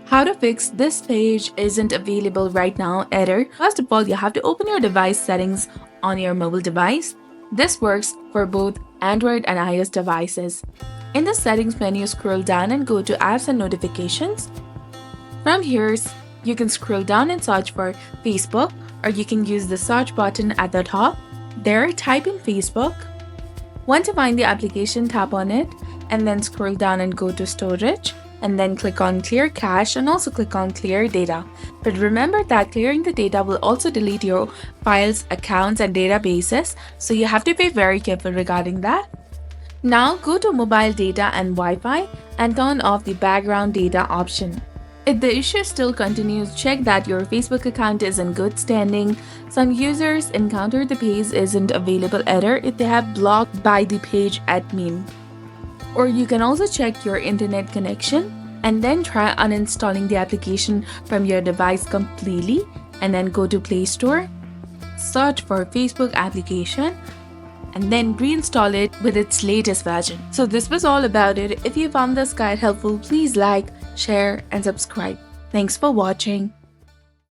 How to fix this page isn't available right now error. First of all, you have to open your device settings on your mobile device. This works for both Android and iOS devices. In the settings menu, scroll down and go to apps and notifications. From here, you can scroll down and search for Facebook, or you can use the search button at the top. There, type in Facebook. Once you find the application, tap on it and then scroll down and go to storage, and then click on clear cache and also click on clear data. But remember that clearing the data will also delete your files, accounts and databases, so you have to be very careful regarding that. Now go to mobile data and Wi-Fi and turn off the background data option. If the issue still continues, check that your Facebook account is in good standing. Some users encounter the page isn't available error if they have blocked by the page admin. Or you can also check your internet connection and then try uninstalling the application from your device completely, and then go to Play Store, search for Facebook application and then reinstall it with its latest version. So this was all about it. If you found this guide helpful, please like, share and subscribe. Thanks for watching.